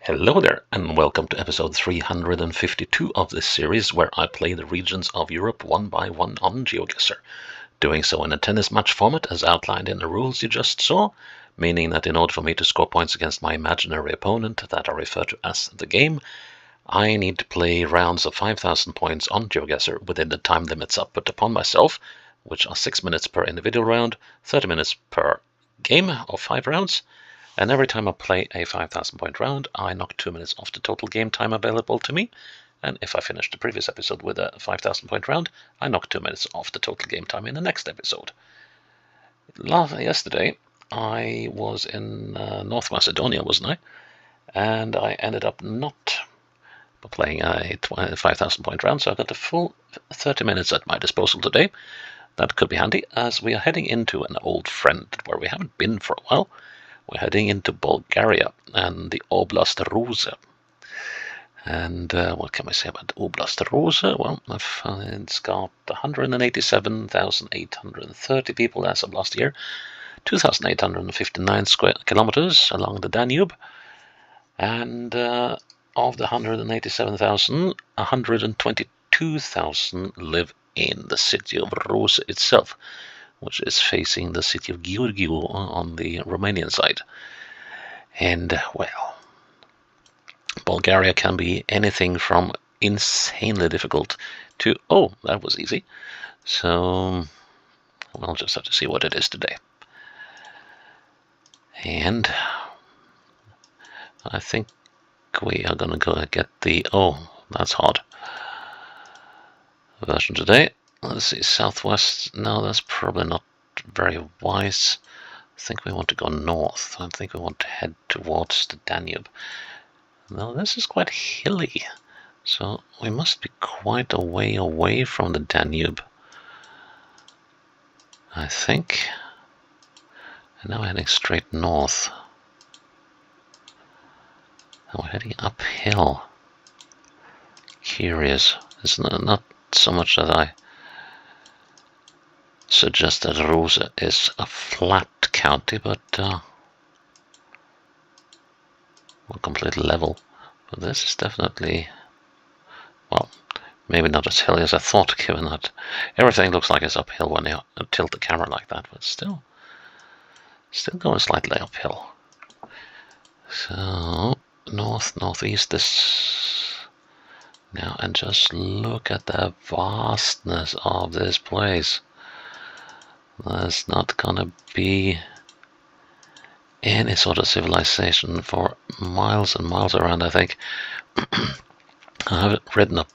Hello there, and welcome to episode 352 of this series where I play the regions of Europe one by one on GeoGuessr. Doing so in a tennis match format as outlined in the rules you just saw, meaning that in order for me to score points against my imaginary opponent that I refer to as the game, I need to play rounds of 5,000 points on GeoGuessr within the time limits I've put upon myself, which are 6 minutes per individual round, 30 minutes per game of 5 rounds. And every time I play a 5,000 point round, I knock 2 minutes off the total game time available to me. And if I finish the previous episode with a 5,000 point round, I knock 2 minutes off the total game time in the next episode. Yesterday, I was in North Macedonia, wasn't I? And I ended up not playing a 5,000 point round, so I got the full 30 minutes at my disposal today. That could be handy, as we are heading into an old friend where we haven't been for a while. We're heading into Bulgaria and the Oblast Ruse. And what can we say about Oblast Ruse? Well, it's got 187,830 people as of last year, 2,859 square kilometers along the Danube, and of the 187,000, 122,000 live in the city of Ruse itself, which is facing the city of Giurgiu on the Romanian side. And, well, Bulgaria can be anything from insanely difficult to, oh, that was easy. So, we'll just have to see what it is today. And I think we are going to go get the, oh, that's hard, version today. Let's see, southwest. No, that's probably not very wise. I think we want to go north. I think we want to head towards the Danube. Now, this is quite hilly, so we must be quite a way away from the Danube, I think. And now we're heading straight north. And we're heading uphill. Curious. It's not so much that I suggest that Ruse is a flat county, but completely level. But this is definitely, well, maybe not as hilly as I thought, given that everything looks like it's uphill when you tilt the camera like that, but still going slightly uphill. So northeast is now, and just look at the vastness of this place. There's not gonna be any sort of civilization for miles and miles around, I think. I've ridden a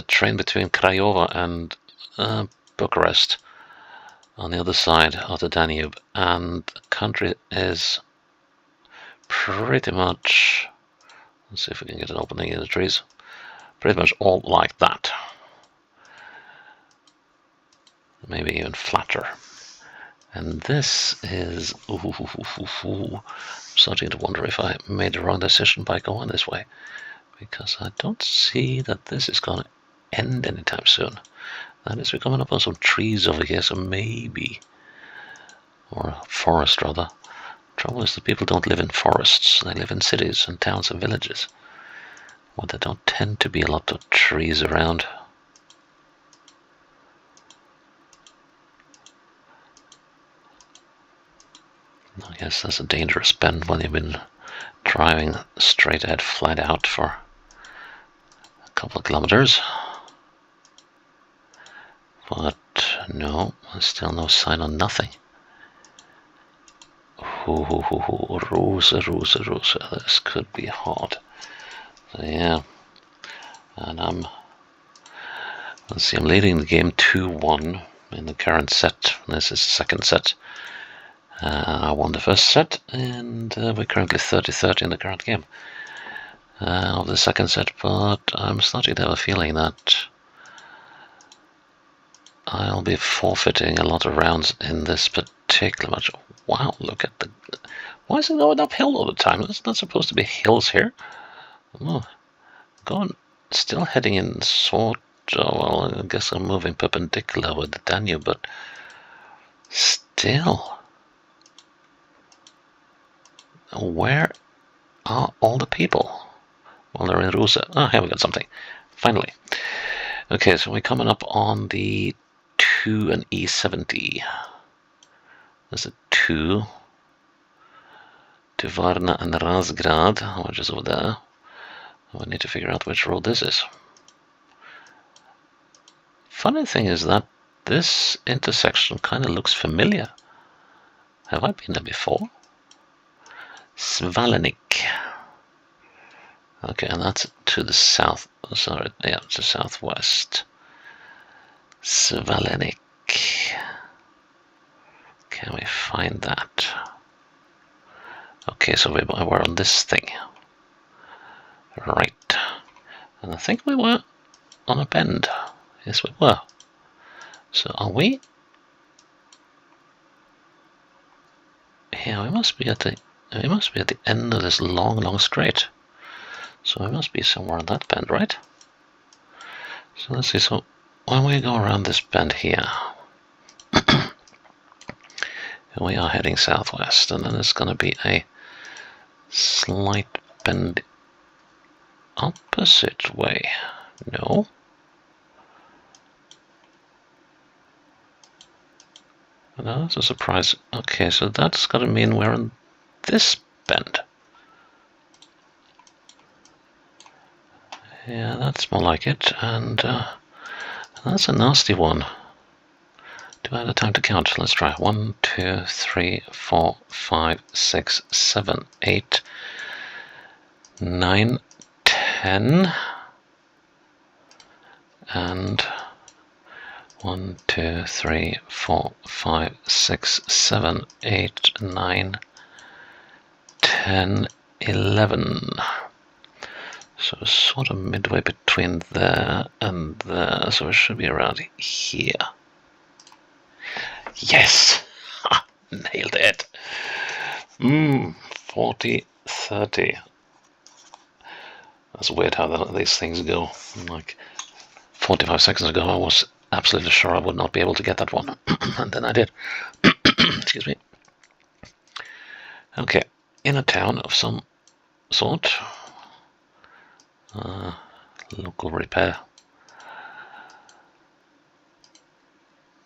train between Craiova and Bucharest on the other side of the Danube, and the country is pretty much, let's see if we can get an opening in the trees, pretty much all like that. Maybe even flatter. And this is, I'm starting to wonder if I made the wrong decision by going this way, because I don't see that this is going to end anytime soon. That is, we're coming up on some trees over here, so maybe, or a forest rather. Trouble is that people don't live in forests, they live in cities and towns and villages, where there don't tend to be a lot of trees around. I guess that's a dangerous bend when you've been driving straight ahead, flat out for a couple of kilometers. But no, still no sign of nothing. Ruse. This could be hard. So yeah, and let's see, I'm leading the game 2-1 in the current set. This is the second set. I won the first set, and we're currently 30-30 in the current game of the second set, but I'm starting to have a feeling that I'll be forfeiting a lot of rounds in this particular match. Wow, look at the... Why is it going uphill all the time? It's not supposed to be hills here. Oh, still heading in sort of... Well, I guess I'm moving perpendicular with the Danube, but still... Where are all the people? Well, they're in Ruse. Ah, here we got something. Finally. Okay, so we're coming up on the 2 and E70. There's a 2 to Varna and Razgrad, which is over there. I need to figure out which road this is. Funny thing is that this intersection kind of looks familiar. Have I been there before? Svalenik. Okay, and that's to the south. Sorry, yeah, to southwest. Svalenik. Can we find that? Okay, so we're on this thing. Right. And I think we were on a bend. Yes, we were. So are we? Yeah, we must be at the end of this long straight. So we must be somewhere on that bend, right? So let's see. So when we go around this bend here, we are heading southwest, and then it's going to be a slight bend opposite way. No. No, that's a surprise. Okay, so that's got to mean we're in this bend. Yeah, that's more like it, and that's a nasty one. Do I have the time to count? Let's try. 1, 2, 3, 4, 5, 6, 7, 8, 9, 10, and 1, 2, 3, 4, 5, 6, 7, 8, 9, 10, 11. So sort of midway between there and there, so it should be around here. Yes! Nailed it! 40, 30. That's weird how these things go. Like 45 seconds ago I was absolutely sure I would not be able to get that one. And then I did. Excuse me. Okay, in a town of some sort. Local repair.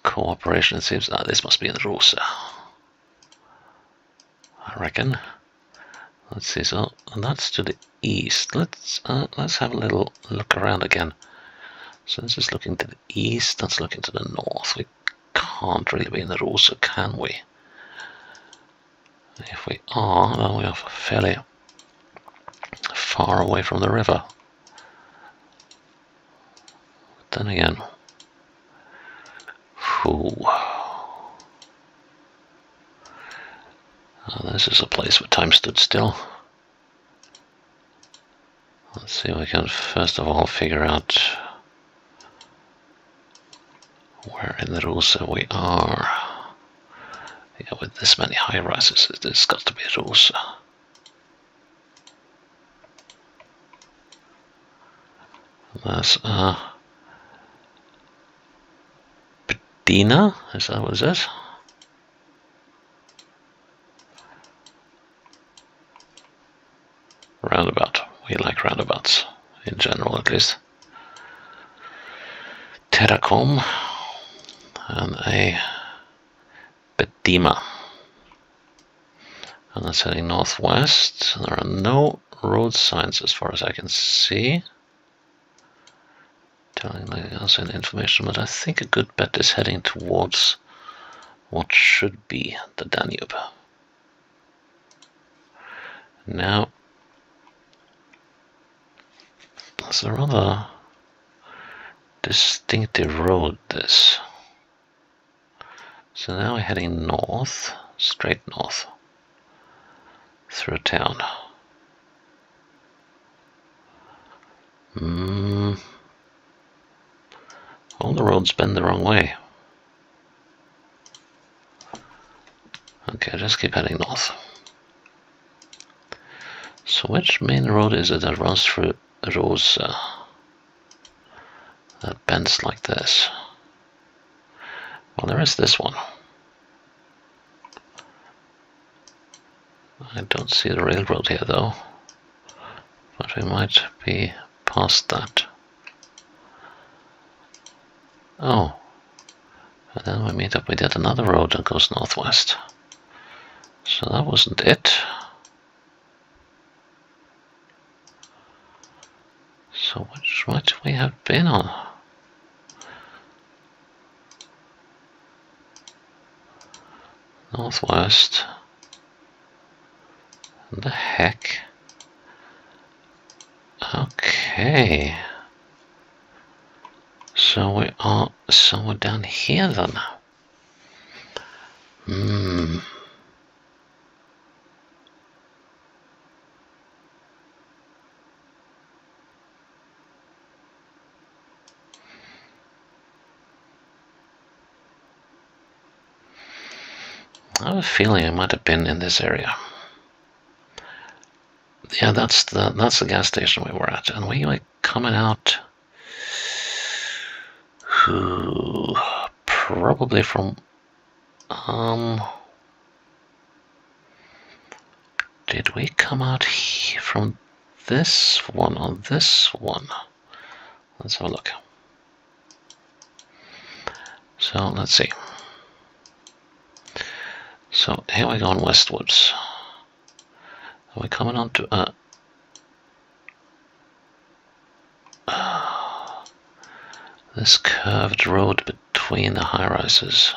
Cooperation, it seems. This must be in Ruse, I reckon. Let's see, so and that's to the east. Let's have a little look around again. So this is looking to the east, that's looking to the north. We can't really be in the Ruse, can we? If we are, then we are fairly far away from the river. But then again, this is a place where time stood still. Let's see if we can first of all figure out where in the Ruse we are. Yeah, with this many high rises, it's got to be Ruse. There's Bedina, is that what it is? Roundabout. We like roundabouts, in general at least. Terracom and a Bedima. And that's heading northwest. There are no road signs as far as I can see telling us any information, but I think a good bet is heading towards what should be the Danube. Now, it's a rather distinctive road, this. So now we're heading north, straight north, through town. All the roads bend the wrong way. Okay, just keep heading north. So which main road is it that runs through Ruse? That bends like this. Well, there is this one. I don't see the railroad here, though. But we might be past that. Oh, and then we meet up with yet another road that goes northwest. So that wasn't it. So which might we have been on? Northwest. What the heck? Okay. So we are somewhere down here then. I have a feeling I might have been in this area. Yeah, that's the gas station we were at, and we were coming out. Probably from. Did we come out here from this one or this one? Let's have a look. So let's see. So here we're going westwards. We're coming onto this curved road between the high-rises.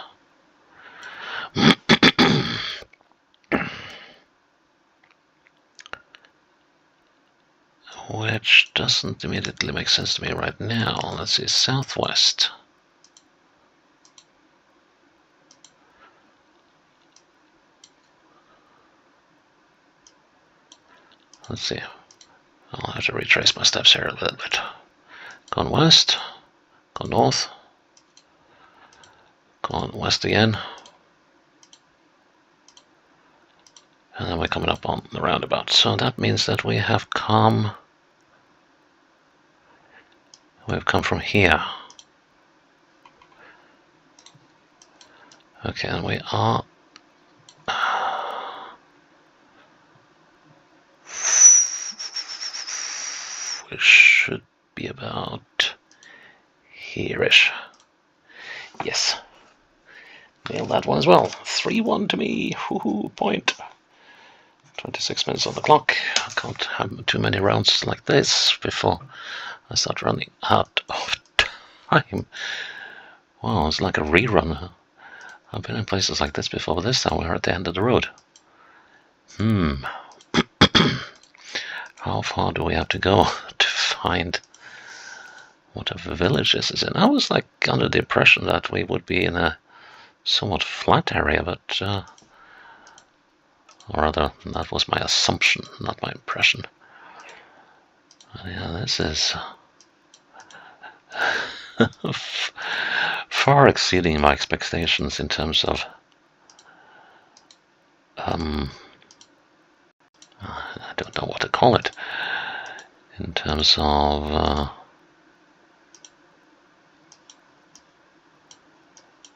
Which doesn't immediately make sense to me right now. Let's see, southwest. Let's see. I'll have to retrace my steps here a little bit. Gone west, gone north, gone west again. And then we're coming up on the roundabout. So that means that we have come... We've come from here. Okay, and we are... We should be about here-ish. Yes. Nailed that one as well. 3-1 to me. Woohoo, point. 26 minutes on the clock. I can't have too many rounds like this before I start running out of time. Wow, it's like a rerun. I've been in places like this before, but this time we're at the end of the road. How far do we have to go to find whatever village this is in? I was like under the impression that we would be in a somewhat flat area, but or rather, that was my assumption, not my impression. And yeah, this is far exceeding my expectations in terms of I don't know what to call it, in terms of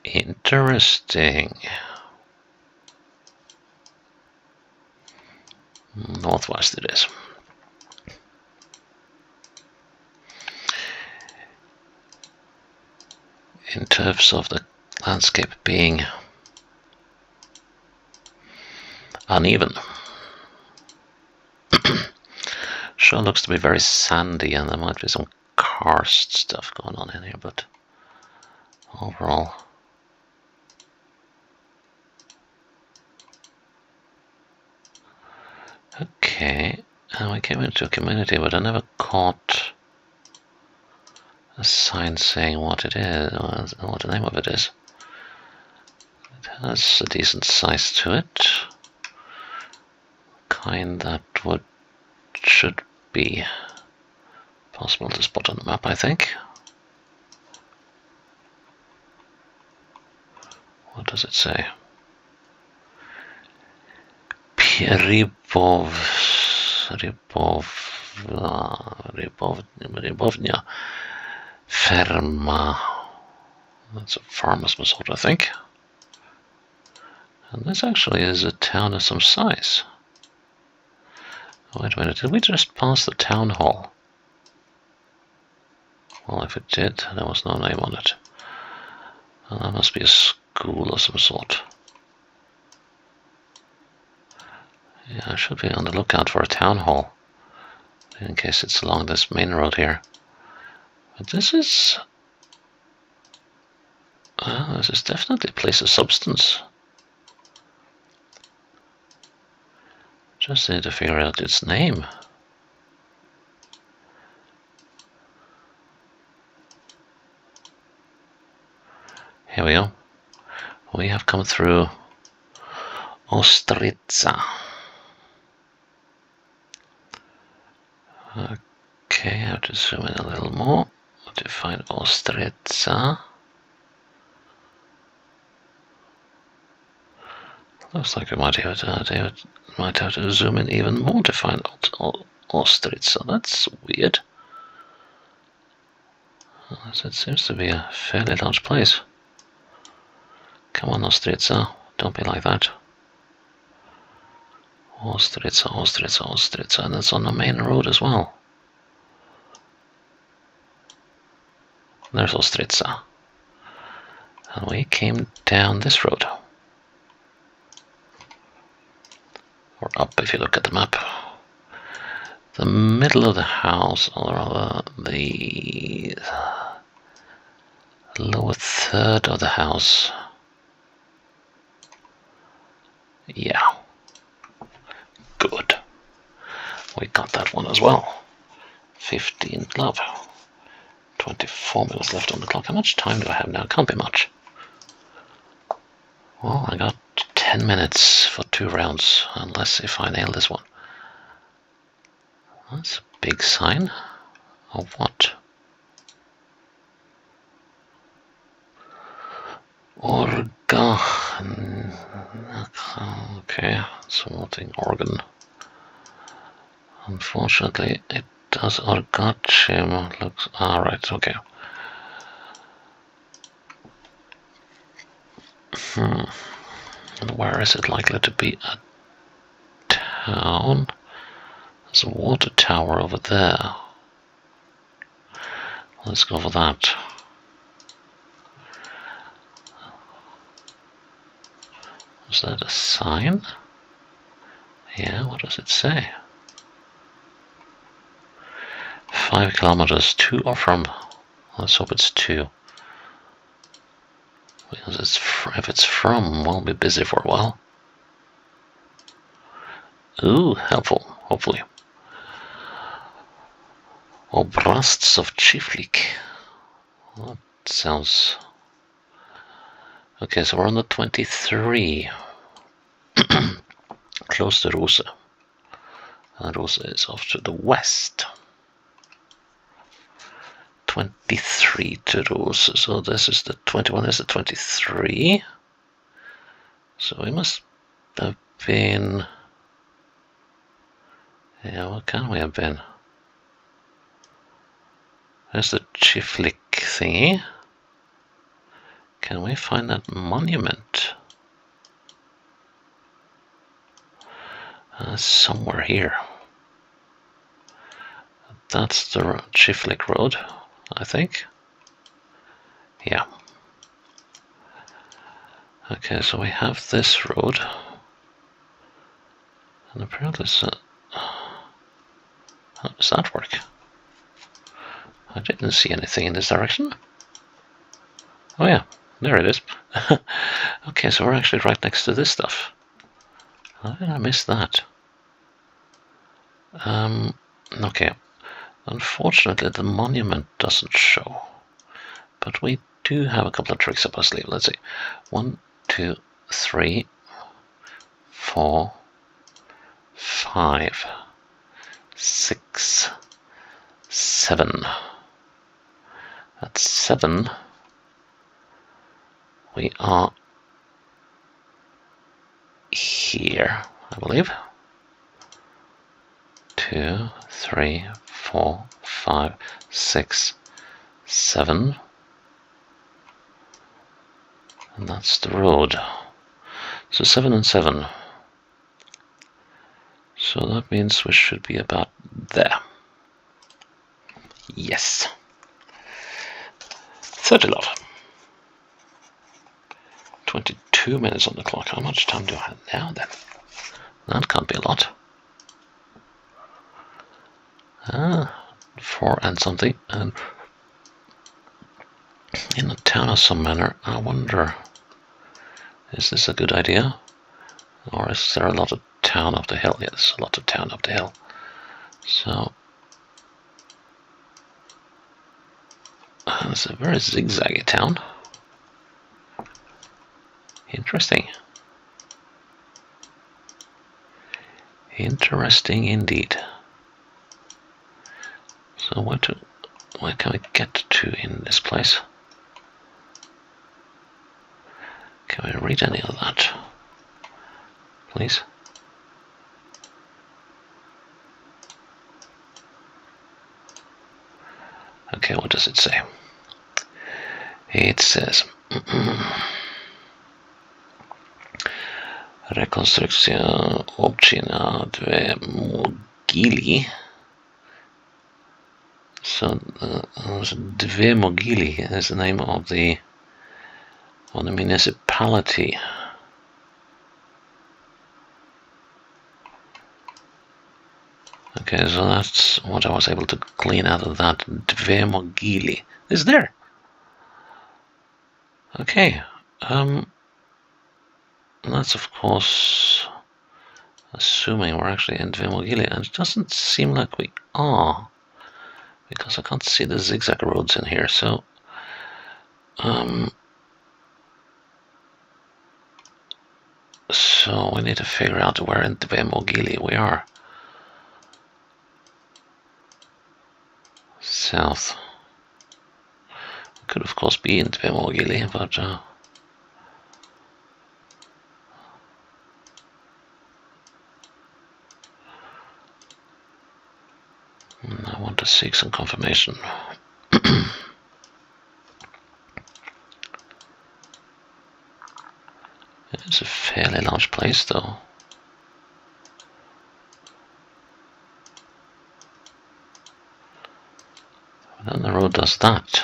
interesting. Northwest it is. In terms of the landscape being uneven. Sure looks to be very sandy, and there might be some karst stuff going on in here, but overall... Okay, and we came into a community, but I never caught a sign saying what it is, or what the name of it is. It has a decent size to it. Kind that should be possible to spot on the map, I think. What does it say? Rybovnia Ferma. That's a farmer's resort, I think. And this actually is a town of some size. Wait a minute, did we just pass the town hall? Well, if it did, there was no name on it. Well, that must be a school of some sort. Yeah, I should be on the lookout for a town hall, in case it's along this main road here. But this is definitely a place of substance. Just need to figure out its name. Here we go. We have come through Ostritsa. Okay, I have to zoom in a little more to find Ostritsa. Looks like we might have to zoom in even more to find Ostritsa. That's weird. It seems to be a fairly large place. Come on, Ostritsa, don't be like that. Ostritsa, Ostritsa, Ostritsa, and it's on the main road as well. There's Ostritsa. And we came down this road. Or up if you look at the map. The middle of the house, or rather the lower third of the house. Yeah. Good. We got that one as well. 15 love. 24 minutes left on the clock. How much time do I have now? Can't be much. Well, I got 10 minutes for 2 rounds, unless if I nail this one. That's a big sign. Of what? Orga. Okay, something organ. Unfortunately, it does orgachim. Looks alright, okay. And where is it likely to be? A town? There's a water tower over there. Let's go for that. Is that a sign? Yeah, what does it say? 5 kilometers to or from. Let's hope it's 2. Because if it's from, we'll be busy for a while. Ooh, helpful, hopefully. Oblasts of Chiflik. That sounds... Okay, so we're on the 23. Close to Ruse. And Ruse is off to the west. 23 to Ruse, so this is the 21, this is the 23. So we must have been... Yeah, what can we have been? There's the Chiflik thingy. Can we find that monument? Somewhere here. That's the Chiflik road, I think. Yeah. Okay, so we have this road. And apparently how does that work? I didn't see anything in this direction. Oh yeah, there it is. Okay, so we're actually right next to this stuff. How did I miss that? Okay. Unfortunately, the monument doesn't show. But we do have a couple of tricks up our sleeve. Let's see. 1, 2, 3, 4, 5, 6, 7. That's 7. We are here, I believe. 2, 3, 4, 5, 6, 7. And that's the road. So 7 and 7. So that means we should be about there. Yes. 30 love. 22 minutes on the clock. How much time do I have now then? That can't be a lot. 4 and something. And in a town of some manner, I wonder, is this a good idea? Or is there a lot of town up the hill? Yeah, there's a lot of town up the hill. So, it's a very zigzaggy town. Interesting. Interesting indeed. So where can we get to in this place? Can we read any of that? Please? Okay, what does it say? It says Rekonstrukcja občina Dve Mogily. So Dve Mogily is the name of the municipality. Okay, so that's what I was able to clean out of that. Dve Mogily is there. Okay, that's of course assuming we're actually in Dve Mogily, and it doesn't seem like we are, because I can't see the zigzag roads in here. So, so we need to figure out where in Dve Mogily we are. South. Could of course be in Dve Mogily, but I want to seek some confirmation. It's a fairly large place, though. And then the road does that.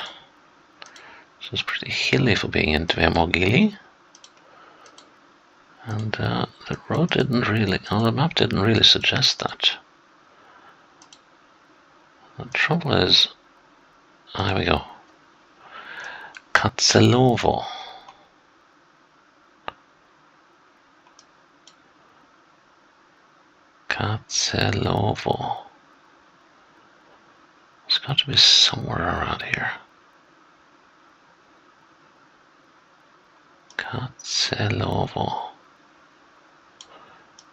So it's pretty hilly for being in Dve Mogily. And the road didn't really, or the map didn't really suggest that. The trouble is, here we go. Katselovo. Katselovo. It's got to be somewhere around here. Katselovo.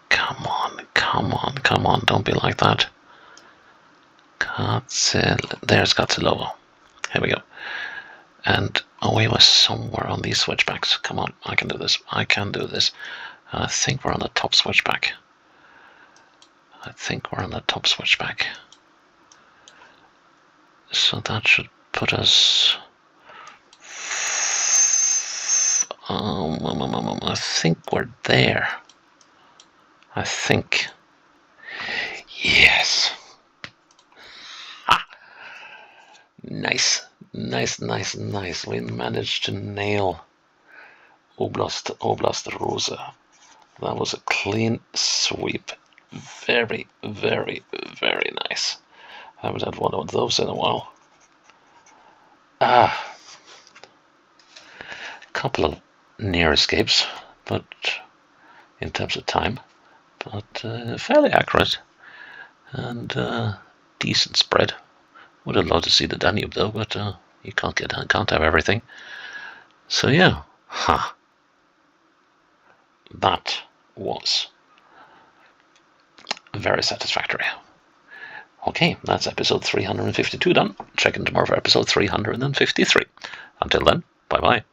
Come on, come on, come on, don't be like that. There's Katselovo. Here we go. And we were somewhere on these switchbacks. Come on, I can do this. I can do this. I think we're on the top switchback. I think we're on the top switchback. So that should put us... I think we're there. I think. Yes. Ah. Nice. Nice, nice, nice. We managed to nail Oblast Ruse. That was a clean sweep. Very, very, very nice. I haven't had one of those in a while. A couple of near escapes, but in terms of time, but fairly accurate and decent spread. Would have loved to see the Danube though, but you can't have everything. So yeah, that was very satisfactory. Okay, that's episode 352 done. Check in tomorrow for episode 353. Until then, bye bye.